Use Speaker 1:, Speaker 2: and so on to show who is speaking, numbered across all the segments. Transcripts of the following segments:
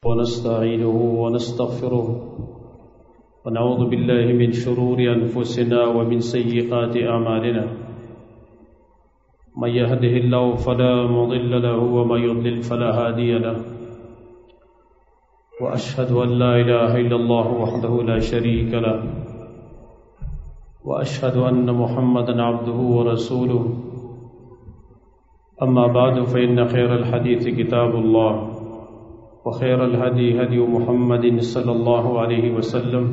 Speaker 1: ونستعينه ونستغفره ونعوذ بالله من شرور أنفسنا ومن سيئات أعمالنا من يهده الله فلا مضل له ومن يضلل فلا هادي له وأشهد أن لا إله إلا الله وحده لا شريك له وأشهد أن محمدا عبده ورسوله أما بعد فإن خير الحديث كتاب الله وخير الهدي هدي محمد صلى الله عليه وسلم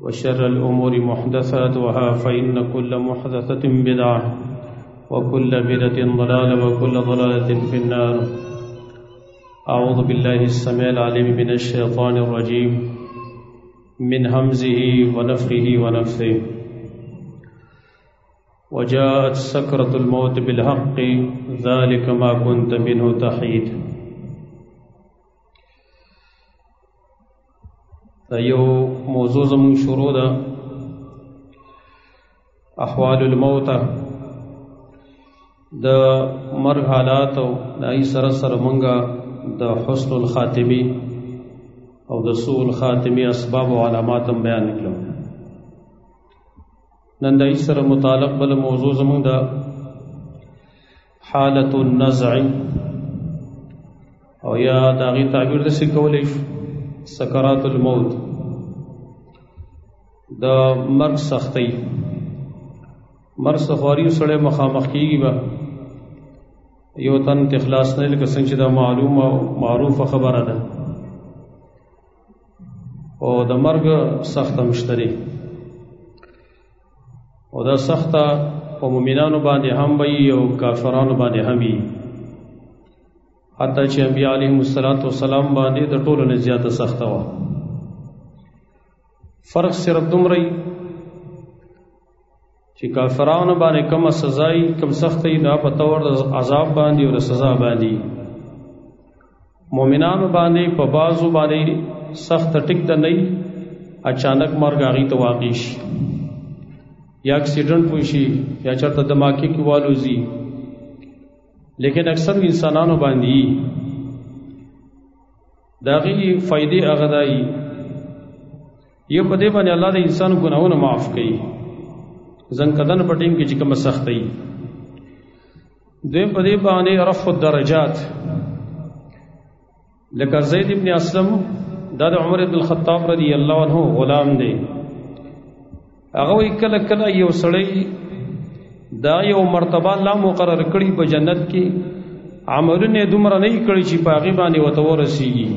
Speaker 1: وشر الأمور محدثاتها فإن كل محدثة بدعة وكل بدعة ضلالة وكل ضلالة في النار. أعوذ بالله السميع العليم من الشيطان الرجيم من همزه ونفخه ونفثه. وجاءت سكرة الموت بالحق ذلك ما كنت منه تحيد. یو موضوع زمون شروع ده احوال الموت د مرګ حالات او دای سره سره مونږه د حسن الخاتمه او د سوء الخاتمه اسباب او علامات هم بیان کړو. نن دای سره متعلق بل موضوع زمون ده حالت النزع او یا داغي تعبیر د څه کولای سکرات الموت دا مرگ سختی مرگ سخواری سڑے مخامخ کیگی با یو تن تخلاص نه لکه څنګه دا معلوم او معروف خبره ده او د مرگ سخت مشتری او دا سخت او مؤمنانو باندې هم وي او کافرانو باندې هم وي، حتی چې انبیاء علیهم السلام باندې د ټولو نه زیاته سخته وه. فرق صرف دومره چې کافرانو باندې کومه سزای کوم سختي دا په تور د عذاب باندې او د سزا باندې، مؤمنانو باندې په بازو باندې سخت ټیک ته نه اچانک مرګ هغې ته واقع شي یا اکسیډنټ وشي یا چېرته دماغي کې والوزي، لیکن اکثر انسانانو باندې داغي فائدې هغه دی یو په دې باندې الله د انسان ګناهونه معاف کوي ځن کدن په ټیم کې چې کوم سختي دوی په دې باندې رفع الدرجات، لکه زید ابن اسلم دا د عمر بن الخطاب رضی الله عنه غلام دی، هغه وی کله کله یو سړی دا یو مرتبه الله مقرر کړي په جنت کې عملونه دومره نه کړي چې په هغه باندې وته ورسیږي،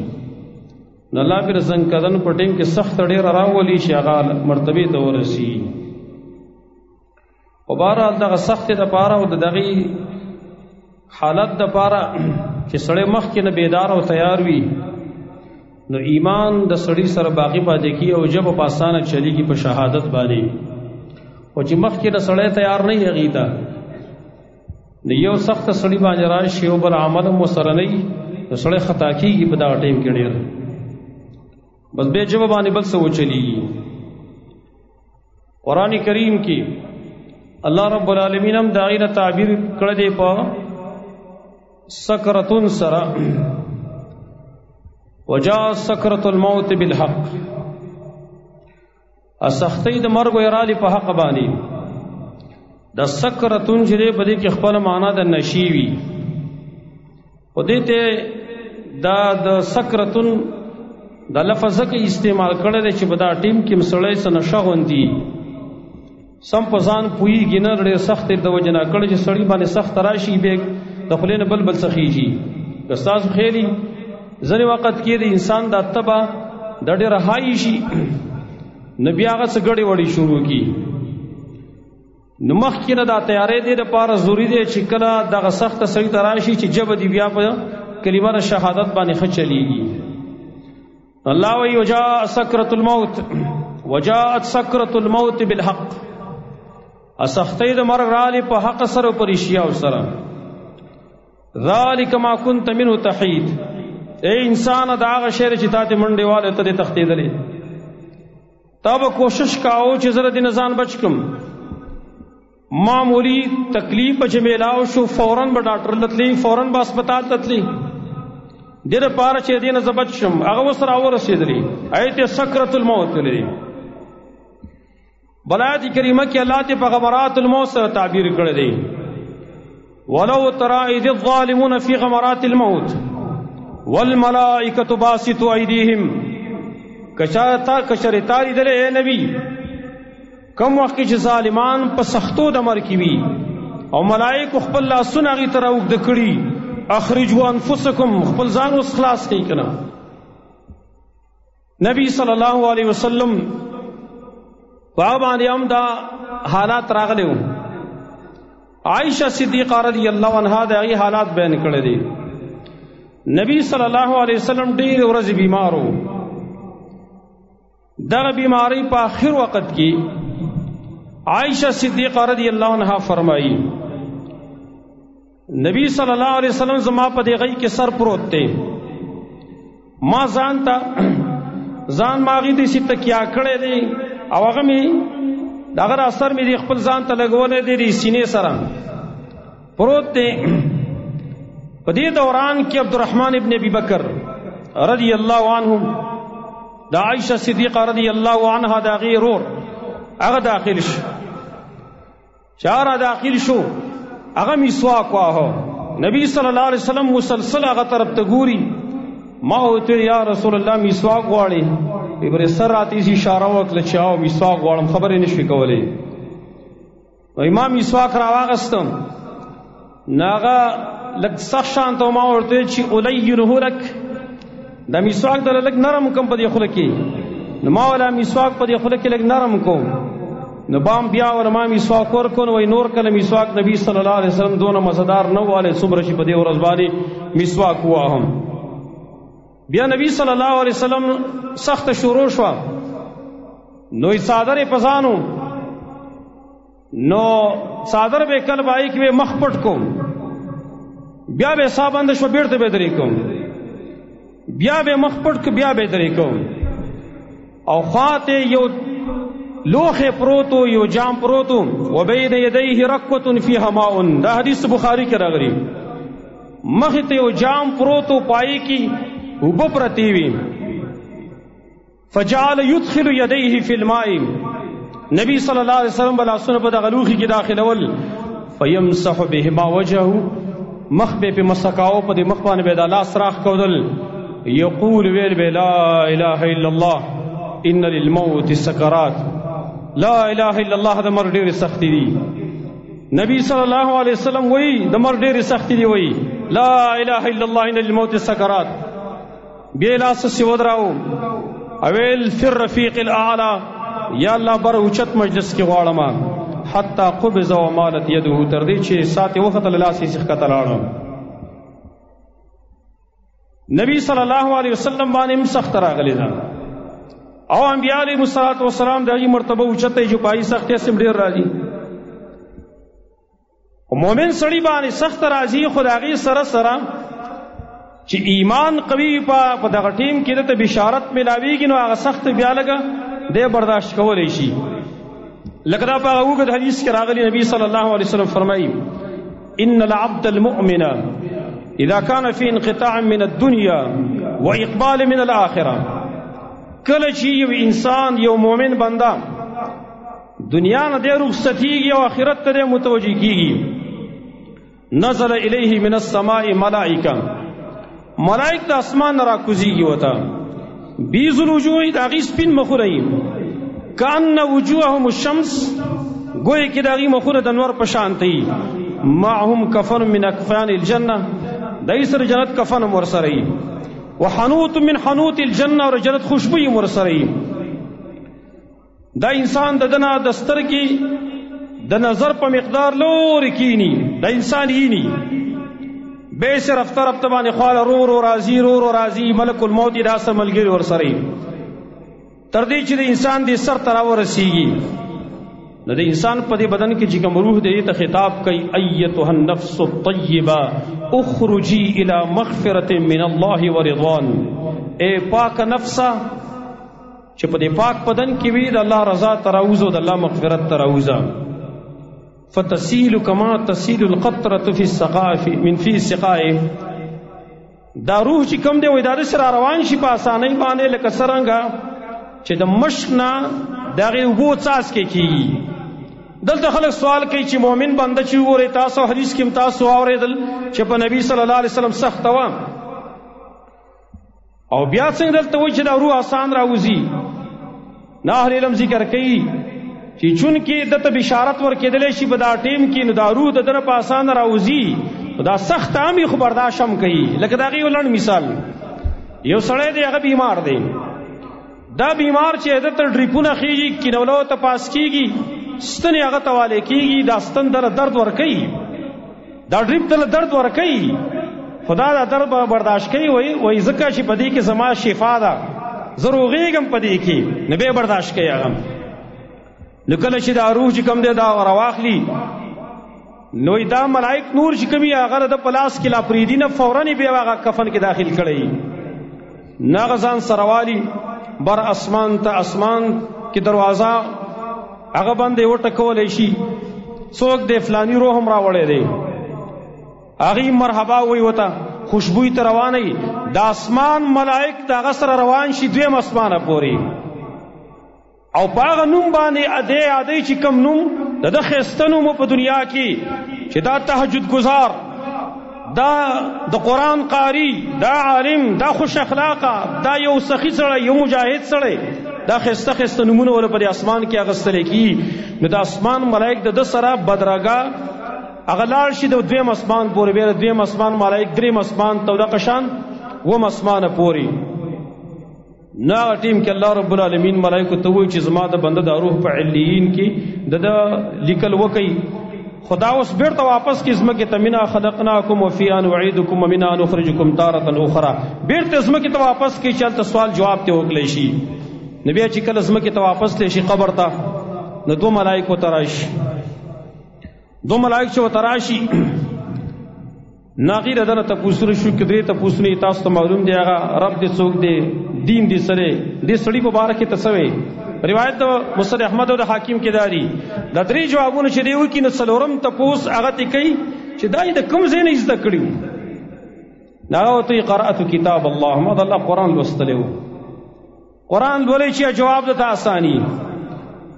Speaker 1: نو الله پر څنګه کدن په ټیم کې سخت ډیر راولي چې هغه مرتبه ته ورسیږي. او بهرحال دغه سخت د پاره او دغه حالت د پاره چې سړی مخ کې نه بیدار او تیار وي نو ایمان د سړی سره باقی پاتې کی او جب په اسانه چلیږي په شهادت باندې، او چې مخکې د سړی تیار نه یې غیتا نو یو سخت سړی باندې راشي او بل عمل مو سره نه نو سړی خطا کیږي په دا ټیم کې ډېر بس به جواب باندې بل څه وچلیږي. قرآن کریم کې الله رب العالمین هم دا غیره تعبیر کړی دی په سکرتون سره، وجاء سکرة الموت بالحق، سختی د مرګ یرالی په حق باندې د سکرتون چې په دې کې خپل معنا د نشي وي او دې ته دا د سکرتون د لفظ کې استعمال کړی دی چې په دا ټیم کې مسړې سره نشه غوندي سم په ځان پوهېږي نه ډېر سخت د وجه نه کړی چې سړی باندې سخت راشي بیا د خولې نه بل څخیږي. که ستاسو خیري ځینې وخت کې د انسان دا تبه د ډېره هایي شي نبی هغه څه ګړې وړې شروع کی نو مخکې نه دا تیارې دې لپاره ضروري دی چې کله دغه سخته سړي ته راشي چې جبه دې بیا په کلمه د شهادت باندې ښه چلیږي. الله وایي وجاء سکرة الموت، وجاءت سکرة الموت بالحق، سختۍ د مرګ راغلې په حق سره او په رښتیا سره. ذلک ما كنت منه تحید، اے انسان دا هغه شی چې تا ته منډې واله ته دې تښتېدلې تا به کوشش کاو چې زه د نزان بچ کم، معمولی تکلیف چې میلاو شو فوراً به ډاکټر لتلی، فوراً به اسپتال تتلی، دیر پارا چه دین زبط شم اغا وسر آور سیدلی ایت سکرت الموت لی بلایت کریمہ کی اللہ تی پا غمرات الموت سر تعبیر کردی ولو ترى اذ الظالمون في غمرات الموت والملائکة باسطوا ایدیہم کشرتاری دلے اے نبی کم وقت کی ظالمان پا سختو دمر کی بھی او ملائک خپل لاسونه غي تر اوږد کړي اخرجوا انفسکم خپل ځان اوس خلاص کړئ کنه نبی صلی الله علیه وسلم په باندې هم دا حالات راغلي وو عائشہ صدیقہ رضی الله عنها دا غي حالات بیان کړل دي نبی صلی الله علیه وسلم ډیر ورځ بیمار وو دا بیماری په آخر وخت کې عائشہ صدیقہ رضی الله عنها فرمائی نبی صلی اللہ علیہ وسلم زما پا دی غی کے سر پروت تے ما زانتا زان ماغی دی سی تکیا کڑے دی او اغمی اگر اثر میں دی خپل زانتا لگولے دی سینے سرم پروت تے پا دی دوران کی عبدالرحمن ابن ابی بکر رضی اللہ عنہ دا عائشہ صدیقہ رضی اللہ عنہ دا غی رور اغا داخل شو چارا داخل شو اغا مسواک واہو نبی صلی اللہ علیہ وسلم مسلسل اغا طرف تگوری ما ہوتے یا رسول اللہ مسواک واڑی بری سر آتی سی اشارہ وقت لچاو مسواک واڑم خبری نشوی کولی امام مسواک راواغستم ناغا لگ سخ شانتو ما ہوتے چی اولینہو لک دا مسواک در لگ نرم کم پا دی خلکی نما والا مسواک پا دی خلکی لگ نرم کم نبام بیا اور ما مسواک ورکون وی نور کل مسواک نبی صلی اللہ علیہ وسلم دون مزدار نو والے سمرشی پدی اور ازباری مسواک ہوا ہم بیا نبی صلی اللہ علیہ وسلم سخت شروع شوا نو صادر پزانو نو صادر بے کلب آئی کہ مخ پٹ کو بیا بے صابند شو بیرت بے دری کو بیا بے مخ پٹ کو بیا بے دری کو او خواتے یو لوخ پروتو یو جام پروتو وبین یدیه رکوت فیها ماء دا حدیث بخاری کے راغلی مخت یو جام پروتو پائی کی وبپرتیوی فجعل يدخل يديه في الماء نبی صلی اللہ علیہ وسلم بلا سن پد غلوخی کی داخل اول فيمسح بهما وجهه مخبه په مسکاو پد مخبان به د لاس راخ کودل یقول ویل لا اله الا الله ان للموت سکرات لا الہ الا اللہ دا مر دیر سختی دی نبی صلی اللہ علیہ وسلم وی دا مر دیر سختی دی وی لا الہ الا اللہ ان الموت سکرات بیلاس سیود راو اویل فی الرفیق الاعلا یا اللہ بر اوچت مجلس کی غوارما حتی قبض و مالت یدہو تردی چھے ساتی وقت اللہ سی سخت لارا نبی صلی اللہ علیہ وسلم بانے مسخت راغلی دا او انبیاء علیہ السلام داغی مرتبہ اوچت جو پائی سختی اسم دیر راضی مومن سڑی بانے سخت راضی خداغی سر سرا چی ایمان قوی پا دغا ٹیم کی دتا بشارت ملاوی گی نو آغا سخت بیا لگا دے برداشت کولی شی لگدا پا اوگد حدیث کے راغلی نبی صلی اللہ علیہ وسلم فرمائی ان العبد المؤمن اذا كان في انقطاع من الدنيا واقبال من الاخرہ کل چی یو انسان یو مومن بندہ دنیا نہ دے رخصتی گی او آخرت تے متوجہ کی گی نزل الیہ من السماء ملائکہ ملائک دا اسمان را کزی گی ہوتا بیز الوجوہ داغی سپین مخوری کان وجوہم الشمس گوئے کہ داغی مخور دنور پشانتی معهم کفن من اکفان الجنہ دیسر جنت کفن مرسری وحنوت من حنوت الجنہ اور جنت خوشبوئی مرسری دا انسان دنا دستر کی دا نظر پا مقدار لور کینی دا انسان ہینی بے سے رفتہ رفتہ بانے خوال رو رو رازی ملک الموت دا سملگیر ورسری تردی چی دا انسان دی سر تراو رسیگی دا انسان پا دی بدن کی جکم روح دے تا خطاب کئی ایتها النفس الطیبہ اخرجی الى مغفرت من اللہ ورضوان اے پاک نفسا چی پا دی پاک بدن کی بھی دا اللہ رضا تراوزو دا اللہ مغفرت تراوزا فتسیل کما تسیل القطرة فی السقاء من فی السقاء دا روح چې کوم دی وای دا سره روان شي په اسانۍ باندې لکه څرنګه چې د مشک نه د هغې اوبو څاڅکې کېږي. دلته خلک سوال کوي چې مؤمن بنده چې وګورئ تاسو حدیث کې هم تاسو واورېدل چې په نبي صلی الله علیه وسلم سخته وه او بیا څنګه دلته وایي چې دا روح آسان راوځي. نه اهل علم ذکر کوي چې چونکې دته بشارت ورکېدلی شي په دا ټیم کې نو دا روح د ده نه په اسانه راوځي دا سخت عامي خو برداشت هم کوي. لکه د هغې یو لنډ مثال یو سړی دی هغه بیمار دی دا بیمار چې ده ته ډریپونه خېږي کینولو ته پاس کېږي ستنې هغه ته والې کېږي دا ستن دله درد ورکوي دا ډریپ دله درد ورکوي خدا دا درد به برداشت کوي وایي ځکه چې په دې کې زما شفا ده زه روغېږم په دې کې نه به برداشت کوي هغه. نو کله چې دا روح چې کوم دی دا راواخلي نو دا ملائک نور چې کوم یې هغه د په لاس کې لا پرېږدي نه فوراً یې بیا هغه کفن کې داخل کړی نه هغه ځان سره والي بر اسمان ته اسمان کې دروازه هغه باندې وټکولی شي څوک دی فلانی روح هم راوړی دی هغې مرحبا وایي ورته خوشبوی ته روانوي د اسمان ملائک د هغه سره روان شي دویم اسمانه پورې او په هغه نوم باندې ادی چې کوم نوم د ده ښایسته نوم په دنیا کې چې دا تهجد گزار دا د قرآن قاری دا عالم دا خوش اخلاقه دا یو سخي سړی یو مجاهد سړی دا ښایسته ښایسته نومونه ورله په دې اسمان کې اخیستلی کېږي نو د اسمان ملایک د ده سره بدرګه هغه لاړ شي د دویم اسمان پورې بیا د دویم اسمان ملایک دریم اسمان ته دغه شان اووم اسمانه پورې نو هغه ټیم کې الله رب العالمین ملایکو ته وایي چې زما د بنده دا روح په علیین کې د ده لیکل وکئ خدا اوس بیرته واپس کې ځمکې ته منها خلقناکم وفیها نعیدکم ومنها نخرجکم تارة اخرى بیرته ځمکې ته واپس کې چې هلته سوال جواب ته وکړی شي نو بیا چې کله ځمکې ته واپس تلی شي قبر ته نو دو ملایک ورته راشي دو ملایک چې ورته راشي ناغیر دنه تپوسونه شو کې درې تپوسونه تاسو ته معلوم دی هغه رب دې څوک دی دین دې سره دې سړي په باره کې ته څه وایې روایت د مسند احمد او د حاکم کې داري دا درې جوابونه چې دی وکړي نو څلورم تپوس هغه ته کوي چې دا د کوم ځای نه زده کړي دا ورته قرأت کتاب الله ما د الله قرآن لوستلی و قرآن لولی چې جواب دته اساني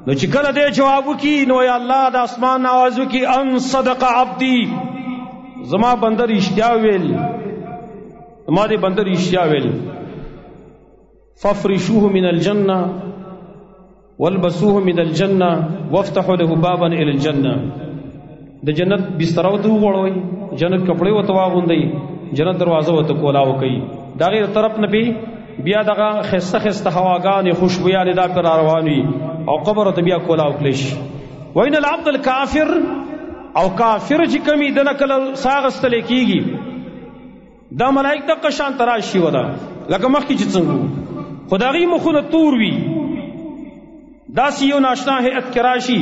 Speaker 1: نو چې کله دې جواب وکړي نو یا الله د اسمان نه آواز وکړي ان صدق عبدي زما بنده رښتیا ویل زما دې بنده رښتیا ویل فافرشوه من الجنه والبسوه من الجنه وافتحوا له بابا الى الجنه د جنت بستر ته وغوړوي جنت کپڑے وته واغوندي جنت دروازه وته کولاو کوي دا غیر طرف نه بیا دغه خسته خسته هواګانې خوشبویانې دا پر روانوي او قبر ته بیا کولاو کلیش وین العبد الکافر او کافر چې کمی دنه کله ساغستل کیږي دا ملائک د قشان تراشي ودا لکه مخکې چې څنګه خدایي مخونه تور وي دا سیو ناشنا هیئت کراشي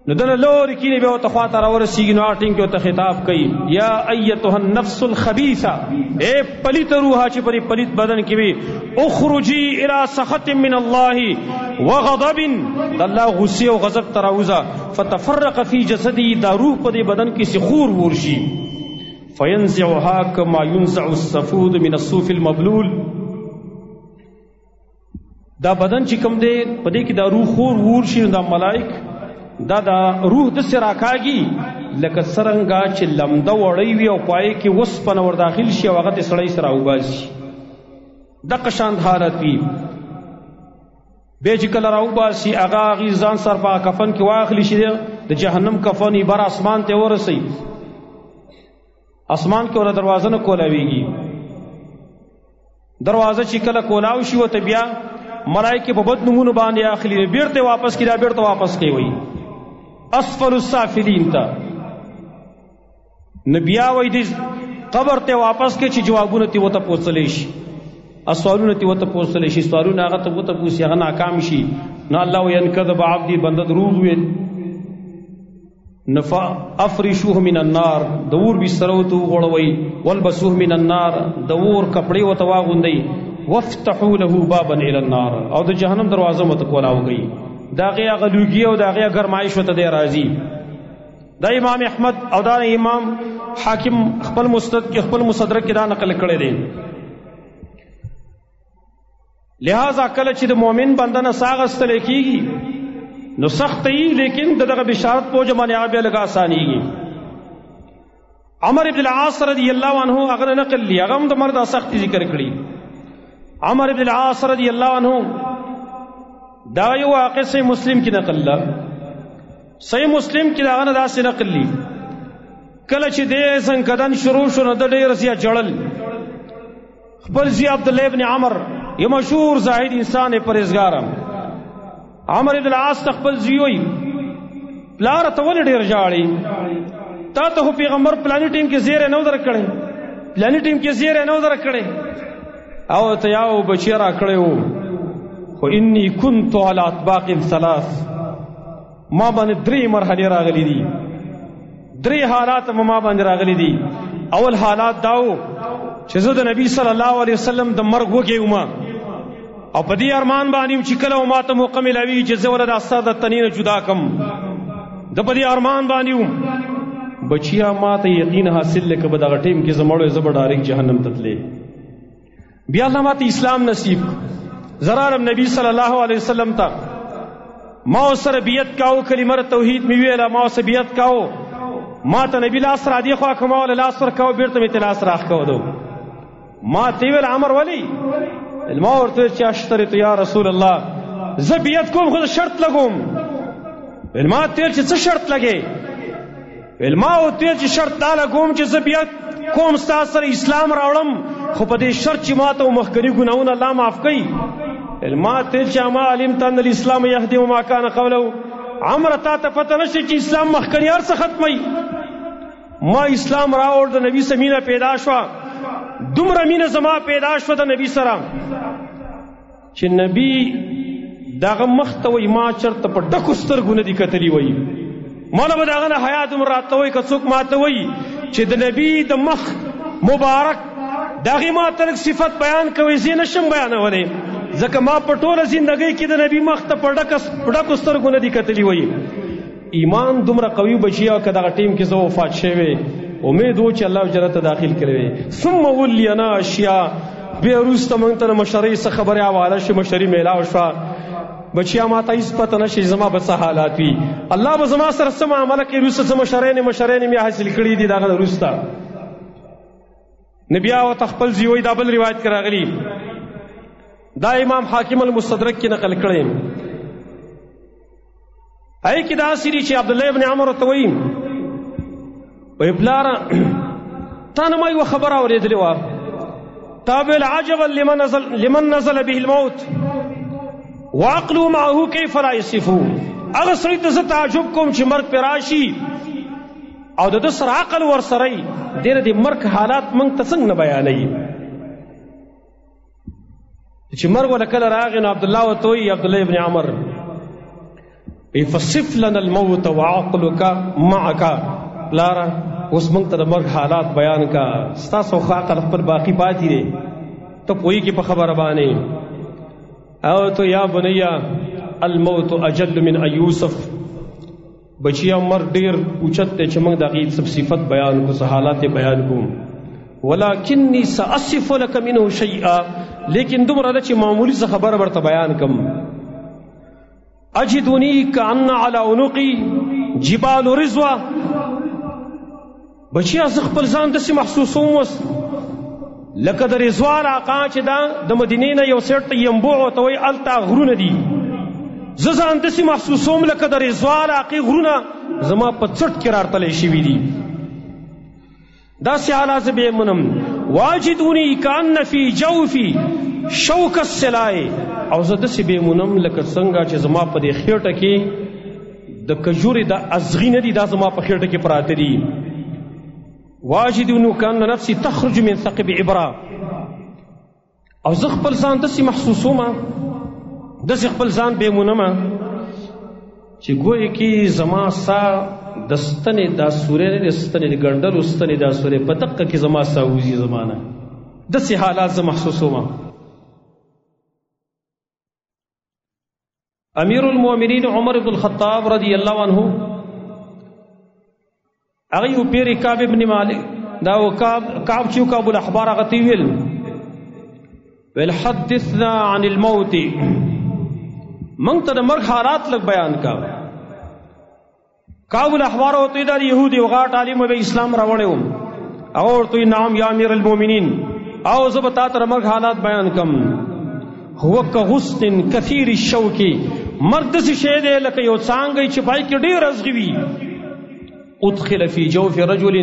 Speaker 1: نو دنه لور کینی به ته خواته راورسیږي نو اټینګ کې ته خطاب کوي یا ایتها النفس الخبیثه اے پلیت روح چې پری پلیت بدن کې وي اخرجی الی سخط من الله وغضب الله غصه او غضب تراوزا فتفرق فی جسدی دا روح په دې بدن کې سخور ورشي فینزعها کما ينزع السفود من الصوف المبلول دا بدن چې کوم دی په دې کې دا روح خور ورشي دا ملائک دا روح د سره راکاږي لکه څرنګه چې لمده وړی وي او پای کې وسپنه ور داخل شي او هغه د سړی سره وباسي دغه شان حالت وي به چې کله راوباسي هغه غي ځان سر په کفن کې واخلي شي د جهنم کفن یې بر اسمان ته ورسي اسمان کې ور دروازه نه کولاويږي دروازه چې کله کولاو شي وته بیا ملائکه په بد نمونه باندې اخلي بیرته واپس کړه بیرته واپس کوي اسفل السافلین تا نبیا وای دې قبر ته واپس کې چې جوابونه تی وته پوښتلې شي اسوالونه تی وته پوښتلې شي سوالونه هغه ته وته پوښي هغه ناکام شي نو الله وینکذب عبدی بنده دروغ ویل نفا افرشوه من النار دور بسترو تو غړوي والبسوه من النار دور کپڑے وته واغوندي وافتحوا له بابا الى النار او د جهنم دروازه مت کولاوږي داغه غلوګي او داغه گرمایش وته دی راضي دا امام احمد او دا امام حاکم خپل مستدرک کې دا نقل کړی دی. لہذا کله چې د مؤمن بنده نه ساه اخیستل کېږي نو سخت وي، لیکن دغه بشارت پوجا باندې هغه بیا لږ اسانېږي. عمر ابن العاص رضی الله عنه هغه نقل لی، هغه هم د مرد سختی ذکر کړي. عمر ابن العاص رضی الله عنه دا یو واقع صحیح مسلم کې نقل لا، صحیح مسلم کې دا نه داسې نقل لی. کله چې دې څنګه شروع شو نو د ډېر زیات جړل. خپل زی عبد الله ابن عمر یو مشهور زاهد انسان پرهیزګار، عمر ابن العاص خپل زی وی پلار ته ولې ډېر ژاړي؟ تا ته پیغمبر پلاني ټیم کې زیره نو درکړي، پلاني ټیم کې زیره نو درکړي او ته یو بچی را کړو. خو انی كنت على اطباق ثلاث، ما باندې درې مرحلې راغلي دي، درې حالات ما باندې راغلي دي. اول حالات داو چې زه د نبی صلی الله علیه وسلم د مرګ وږی وم او په دې ارمان باندې چې کله ما ته موقع ملاوي چې زه ولدا استاد تنین جدا کم، د په دې ارمان باندې وم. بچیا ما ته یقین حاصل لکه به دغه ټیم کې زمړو زبر ډایرک جهنم ته تللی. بیا الله ما ته اسلام نصیب، زرارم نبی صلی الله علیه وسلم ته ما سره بیعت کاو، کلمه توحید می ویله، ما سره بیعت کاو. ما ته نبی لاس را دی خوا کوم ول لاس ور کاو، بیرته می تلاس راخ کو دو. ما تی ویل عمر ولی ما ورته چې اشترط یا رسول الله، زه بیعت کوم خو شرط لګوم. ول ما ته چې څه شرط لګې؟ ول ما ته چې شرط دا لګوم چې زه بیعت کوم ستاسو سره اسلام راوړم، خو په دې شرط چې ما ته مخکنی ګناونه الله معاف کړي. ول ما ته چې ما علمت ان الاسلام يهدي وما كان قبله، عمر ته پته نشي چې اسلام مخکنی هر څه ختمي. ما اسلام راوړ، د نبی سمینه پیدا شو، دومره مینه زما پیدا شو د نبی سره چې نبی دغه مخته وي ما چرته په ډکو سترګو نه دي کتلی وي. مالا به دغه نه حیا دومره راته وي که څوک ماته وي چې د نبی د مخ مبارک دغه ما ته صفت بیان کوي، زه نشم بیانولی ځکه ما په ټوله زندګۍ کې د نبی مخ ته په ډکو سترګو نه دي کتلی وي. ایمان دومره قوي بچیا که دغه ټیم کې زه وفات شوی، امید و چې الله جنت ته داخل کړي. ثم ولينا اشیاء، بیا وروسته موږ ته مشرۍ څه خبره حواله شي، مشرۍ میلاو شوه. بچیا ما ته هېڅ پته نشي زما به څه حالات وي، الله به زما سره څه معامله کوي. وروسته څه مشرۍ مې مې حاصل کړي دي دغه وروسته. نو بیا ورته خپل زیوی دا بل روایت کې راغلي، دا امام حاکم المستدرک کې نقل کړی. ای کې دا سری چې عبد الله ابن عمر ته وایي وی پلاره تا نه ما یوه خبره اورېدلې وه، تا ویل عجبا لمن نزل به الموت وعقله معه کیف لا یصفه. هغه سړي ته زه تعجب کوم چې مرګ پرې راشي او د ده سره عقل ورسره وي، ډېره د مرګ حالات موږ ته څنګه نه بیانوي. چې مرګ وله کله راغی نو عبدالله ورته وایي عبدالله ابن عمر فصف لنا الموت وعقلك معك. پلاره اوس موږ ته د مرګ حالات بیان کا، ستاسو خو عقل خپل باقي پاتې دی، ته پوهېږې په خبره باندې. او تو یا بنیا الموت اجل من ان یوسف، بچیا مرګ ډېر اوچت دی چې موږ د هغې صفت بیان کو، څه حالات بیان کوم. ولکنی ساصف لك منه شیئا، لیکن دومره ده چې معمولی څه خبره ورته بیان کم. اجدنی کأن علی عنقی جبال رضوه، بچیا زه خپل ځان داسې محسوسوم اوس لکه د رضوا علاقه چې دا د مدینې نه یو سیټ ته ینبوع ورته وایي هلته غرونه دي، زه ځان داسې محسوسوم لکه د رضوا علاقې غرونه زما په څټ کې راتلی شوي دي. داسې حالات زه بیا منم. واجدونی کأن فی جوفی شوک السلای، او زه داسې بیا منم لکه څنګه چې زما په دې خېټه کې د کجورې د ازغي نه دي، دا زما په خېټه کې پراته دي. واجدونی کأن نفسی تخرج من ثقب عبره، او زه خپل ځان داسې محسوسوم، داسې خپل ځان بیا منم چې ګویا کې زما ساه د ستنې دا سورې نه د ستنې د ګنډلو ستنې دا سورې په دقه کې زما ساه وځي زمانه، داسې حالات زه محسوسوم. امیر المؤمنین عمر بن الخطاب رضی الله عنه هغه یو پیر کعب ابن مالک دا کعب چې کعب الاحبار هغه تی ویل حدثنا عن الموت مونږ ته د مرګ حالات لږ بیان کا. کعب الاحبار ورته دا يهودي وغاټ عالم به اسلام راوړیو او ورته نام یا امیر المؤمنین او زه به تا ته مرګ حالات بیان کم. هو كغصن كثير الشوك مرګ داسې شی دی لکه یو څانګی چې پای کې ډېر ازغي وي. ادخل في جوف رجل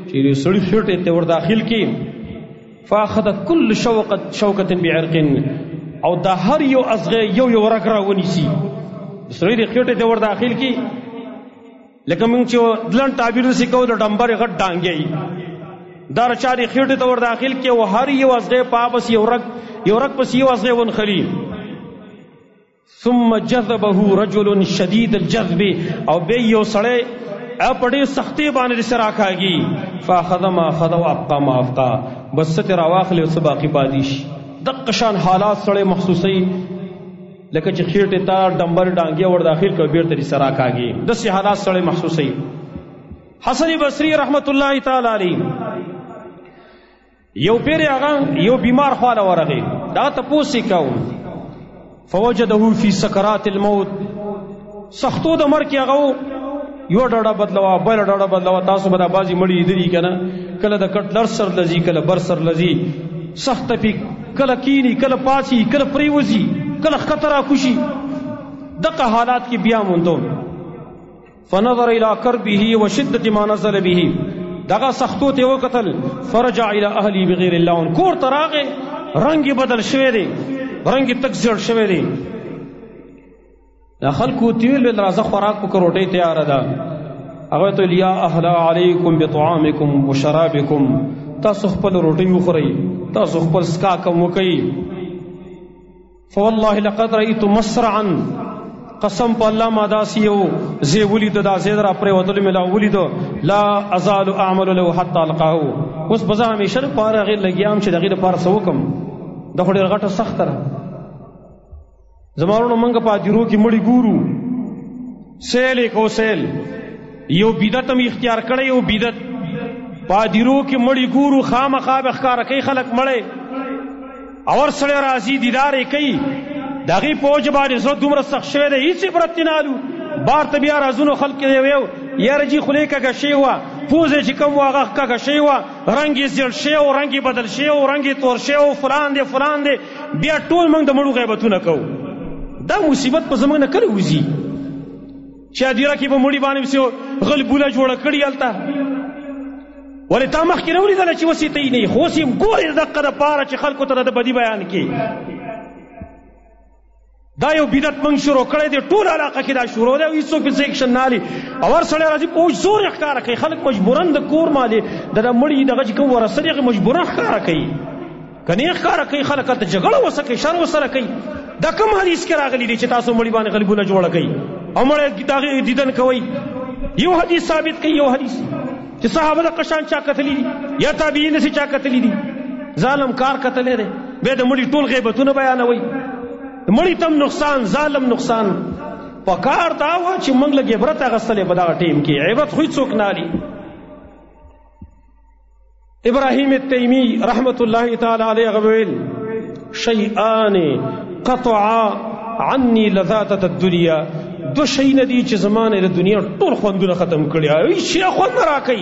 Speaker 1: چې سړي خېټې ته ور داخل کی فاخذت كل شوكة بعرق او دا هر یو ازغه یو رګ راونیسي سړي د خېټې ته ور داخل کی لکه موږ چې دلن تعبیر وسکو د ډمبر غټ ډانګي دا رچا د خېټې ته ور داخل کی او هر یو ازغه پاپس یو رګ پس یو ازغه ون خلی. ثم جذبه رجل شدید الجذب او به یو سړی اپړې سختي باندې سره راکاږي فاخذ ما اخذ وابقى ما ابقى بس ستر واخل او باقي پادیش دغه شان حالات سره محسوسي لکه چې خېټه تا ډمبر ډانګي ور داخل کو بیرته سره راکاږي دغه حالات سره محسوسي. حسن بصري رحمت الله تعالی علیه یو پیر هغه یو بیمار خواله ورغی دا تپوسی کو فوجده فی سکرات الموت سختو د مرګ هغه یو ډډه بدلوا بل ډډه بدلوا تاسو به د بازي مړی دي کنه کله د کټ لر سر لذي کله بر سر لذي سخت پی کله کینی کله پاسی کله پریوزی کله خطر خوشي دغه حالات کې بیا موندو. فنظر الى كربه وشده ما نزل به دغه سختو ته وکتل فرجع الى اهلي بغیر الله کور تراغه رنگ بدل شوه دی رنگ تکزړ شوه دی. خلکو تیل راځه خوراک کو روټي تیار ده هغه ته لیا اهل علیکم بطعامکم وشرابکم تاسو خپل روټي وخورئ تاسو خپل سکا کوم وکئ. فوالله لقد رأيت مسرعا قسم په الله ما داسیو زی ولید دا زید را پر وتل ملا ولید لا ازال اعمل له حتى القاه اوس بزا همیشه پاره غیر لګیام چې دغه لپاره سوکم د خوري غټه سخت را زمارونو منګه پاجرو کې مړی ګورو سیل کو سیل یو بدعت هم اختیار کړی یو بدعت پاجرو کې مړی ګورو خامخا بخکار کوي خلق مړی اور سره راضی دیدار کوي دغه پوج باندې زو دومره سخت شوی دی هیڅ عبرت نه الو بار ته بیا رازونو خلق دی یو یارجی خلی کګه شی وا پوزه چې کوم واغه کګه شی وا رنگي زړ شی او رنگي بدل شی او رنگي تور شی او فلان دی بیا ټول موږ د مړو غیبتونه کوو. دا مصیبت په زمانه کړی وځي چې ادیره کې په مړی باندې وسو غلبوله جوړه کړی الته ولې تا مخ کې نوري دل چې وسیته نه خو سیم ګورې دغه د پاره چې خلکو ته د بدی بیان کې دا یو بدعت من شروع کړی دی ټول علاقه کې دا شروع دی هیڅ په سیکشن نالي اور سره راځي پوج زور ښکارا کوي خلک مجبورن د کور مالي د مړی دغه چې کوم ورسره مجبورن ښکارا کوي کني ښکارا کوي خلک ته جګړه وسکه شر وسره کوي. دا کوم حدیث کې راغلی دی چې تاسو مړی باندې غلبونه جوړه کوي او مړی دغه دیدن کوي یو حدیث ثابت کوي یو حدیث چې صحابه د قشان چا کتلی دي یا تابعین سي چا کتلی دي ظالم کار کتلې ده به د مړی ټول غیبتونه بیانوي مړی تم نقصان ظالم نقصان پکار دا و چې موږ له عبرت غسلې په دا ټیم کې عبرت خو څوک نه لري. ابراهیم التیمی رحمت الله تعالی علیه غویل شیئان قطع عني لذات الدنيا دو شي ندي چې زمانه د دنیا ټول خوندونه ختم کړی ای شي خوند راکې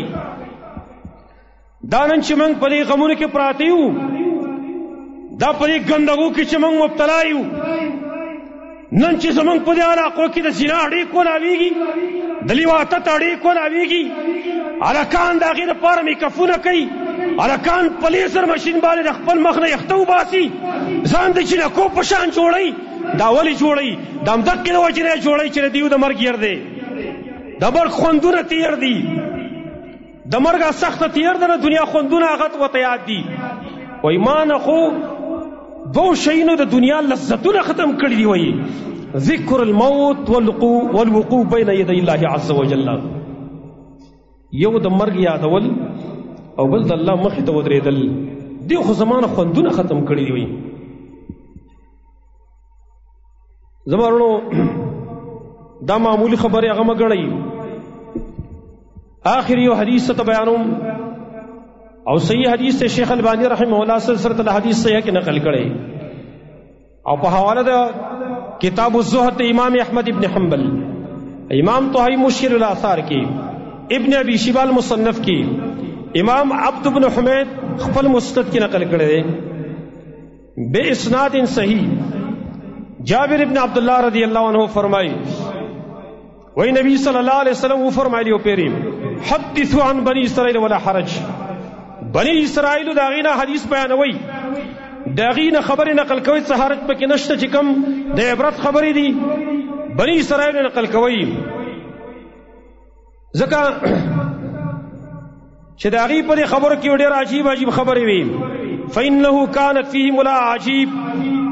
Speaker 1: دا نن چې موږ په دې غمونو کې پراته یو دا په دې ګندګو کې چې موږ مبتلا یو نن چې زموږ په دې علاقو کې د زنا اړې کولاویږي د لیواتت اړې کولاویږي الکان د غیر پاره می کفونه کوي الکان پلیسر ماشین باندې خپل مخ نه یختو باسي ځان د چې کو پشان جوړي دا ولی جوړي دم دک نه وجره جوړي چې دیو د مرګ ير دی د مرګ خوندونه تیر دي د مرګ سخت تیر ده دنیا خوندونه غت وته یاد دي و ایمان خو دو شینو د دنیا لذتونه ختم کړی دی وای ذکر الموت والوقوع بین یدی الله عز وجل یو د مرګ یادول او بل د الله مخ ته ودرېدل دی خو زمانه خوندونه ختم کړی دی وای زمارونو دا معمولی خبره هغه مګړی آخر یو حدیث ته بیانوم او صحیح حدیث ته شیخ البانی رحمه الله سلسله الحدیث صحیح کې نقل کړي او په حواله د کتاب الزهد امام احمد ابن حنبل، امام طحاوی مشکل الاثار کې، ابن ابي شيبه المصنف کې، امام عبد بن حمید خپل مسند کې نقل کړي بے اسناد صحیح. جابر ابن عبد الله رضی اللہ عنہ فرمائی وہی نبی صلی اللہ علیہ وسلم وہ فرمائی پیری حدثوا عن بنی اسرائیل ولا حرج. بنی اسرائیل داغینا حدیث بیانوي، داغینا خبر نقل کوي، څه حرج پکې نشته، چې کوم د عبرت خبرې دي بنی اسرائیل نقل کوي. ځکه چې داغي په خبرو کې ډېر عجیب خبرې وي. فإنه كانت فيهم لا عجيب،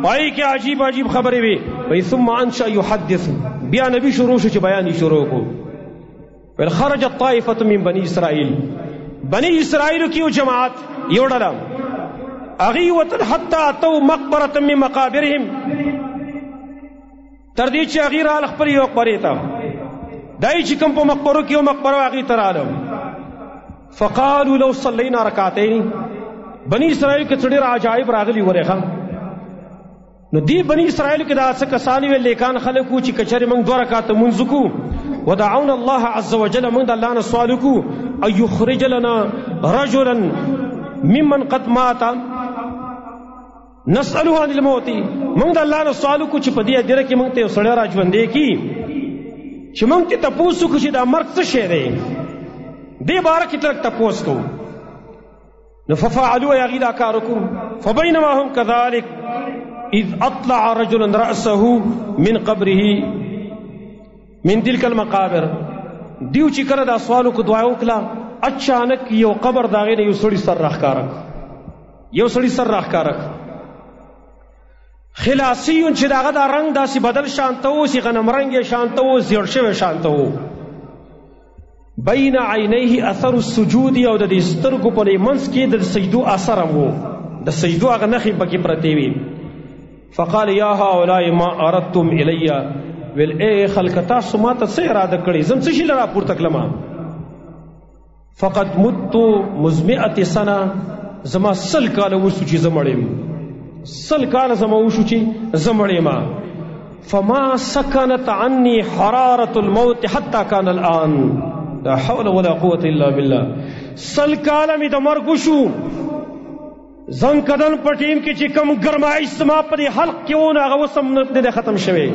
Speaker 1: پای کې عجیب خبرې وي. وای ثم انشا يحدث، بیا نبی شروع شو چې بیان شروع کو. ول خرجت طائفه من بني اسرائيل، بني اسرائیل کی یو جماعت یو ډله اغي وتل حتى اتوا مقبره من مقابرهم، تر دې چې اغي را خپل یو مقبره ته دای چې کوم په مقبره کې یو مقبره اغي تراله. فقالوا لو صلينا ركعتين، بنی اسرائیل کې څډیر عجائب راغلي ورېخه. نو دی بنی اسرائیل کې دا څه کسانی ویل لیکان خلکو چې کچره موږ 2 رکعات منځ کو ودعونا الله عز وجل، موږ د الله نه سوال کو ان يخرج لنا رجلا ممن قد مات نسأله عن الموت. موږ د الله نه سوال کو چې په دې اجره کې موږ ته سړی را ژوندې کی چې موږ ته تاسو کو چې دا مرګ څه شی دی، دې باره کې تل تاسو کو. ففعلوا يا غيدا كاركم. فبينما هم كذلك إذ أطلع رجل رأسه من قبره من تلك المقابر. دیو چې کړه د سوالو کو دعا وکړه، اچانک یو قبر داغه نه یو سړی سر راخکارک، خلاصیون چې داغه دا رنگ داسې بدل شانته و، سی غنم رنگ شانته و، زیړ شوی شانته و. بین عینیه اثر السجود، او د دې سترګو په منځ کې د سجدو اثر وو، د سجدو هغه نښې پکې پرتې وي. فقال یا هؤلاء ما اردتم الی، ویل اے خلک تاسو ما ته څه اراده کړې، زم څه شي لرا پورته کړم. فقد مت مزمئه سنه، زما 100 کاله وشو چې زمړم، 100 کاله زما وشو چې زمړم. فما سكنت عني حراره الموت حتى كان الان، لا حول ولا قوة الا بالله. 100 کاله می د مرګ شو، زنګ کدن پټیم کې چې کم ګرمایش سما په حلق کې ونه هغه وسم نه ختم شوه،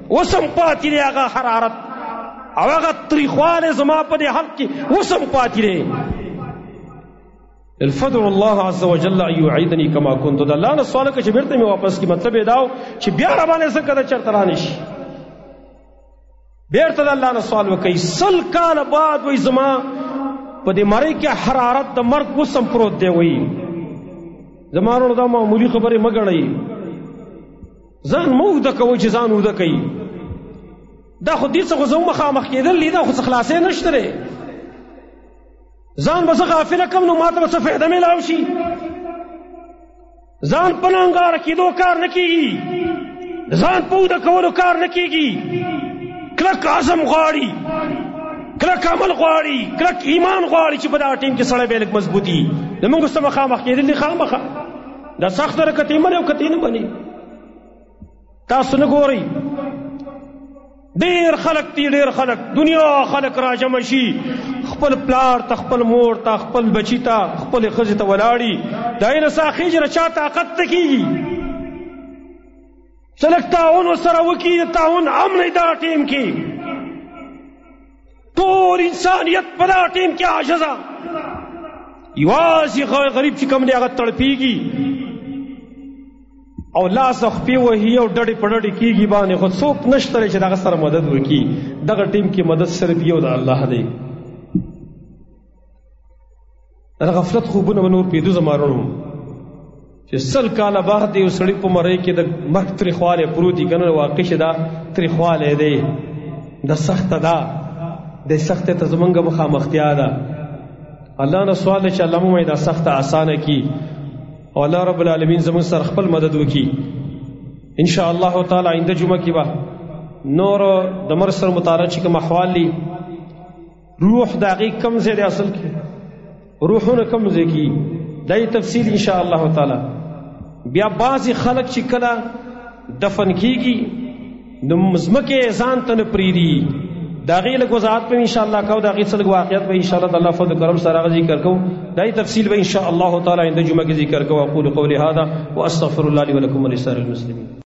Speaker 1: وسم پاتې دی هغه حرارت او هغه تریخواله زما په حلق کې وسم پاتې دی. الفدع الله عز وجل ان يعيدني كما كنت. د الله نه سوال کې چې بیرته می واپس کی، مطلب یې داو چې بیا را باندې څنګه چرته رانه شي، بیرته د الله نه سوال وکړي. 100 کال بعد وای زما په دې مړی کې حرارت د مرګ وسم پروت دی. وای زمانو دا معمولی خبره مګړی، ځان مو د کوي چې ځان ود کوي، دا خو دې څه زما مخامخ کېدل لیدا خو خلاصې نشته، ځان بس غافل کم نو ماته څه فائدہ ملاو شي. ځان پنانګار کېدو کار نه کیږي، ځان په د کولو کار نه کیږي. کلک عزم غواړي، کلک عمل غواړي، کلک ایمان غواړي چې په دا ټیم کې سړی به لږ مضبوطي. زمونږ سره مخامخ کېدل دي خامخه دا سخت رکتې منه او کتې نه بني. تاسو نه ګورئ ډېر خلک دي، ډېر خلک دنیا خلک را جمع شي، خپل پلار ته، خپل مور ته، خپل بچی ته، خپل ښځې ته ولاړي، دا یې نه ساخیږي نه چا طاقت ته کېږي. چلک تعاون ورسره وکړي، تعاون امن دا ټیم کې ټول انسانیت په دا ټیم کې عاجزه، یوازې غریب چې کوم دی هغه تړپېږي او لاس خپې وهي او ډډې په ډډې کېږي باندې، خو څوک نشته چې دغه سره مدد وکړي. دغه ټیم کې مدد صرف یو د الله دی. دا غفلت خوبونه به نور پېدو زمارونو چې 100 کاله بعد یو سړي په مرۍ کې د مرګ تریخوالی پروت دی، که نه واقع چې دا تریخوالی دی، دا سخته ده، د سختې ته زمونږ مخامختیا ده. الله نه سوال دی چې الله مو دا سخته اسانه کړي او الله رب العالمین زمونږ سره خپل مدد وکړي. ان شاء الله تعالی آینده جمعه کې به نور د مرګ سره متعلق چې کوم احوال دي روح داغي کم ځای دی اصل کې روحونه کم ځای کې دای تفصیل ان شاء الله تعالی بیا بعضی خلک چې کله دفن کیږي نو مزمکه ځان ته نه پریدي داغي له وضاحت په ان شاء الله کو داغي څلګ واقعیت به ان شاء الله الله فضل کرم سره ذکر کو دای تفصیل به ان شاء الله تعالی عند جمعه کې ذکر کو اقول قولي هذا واستغفر الله لي ولكم ولسائر المسلمين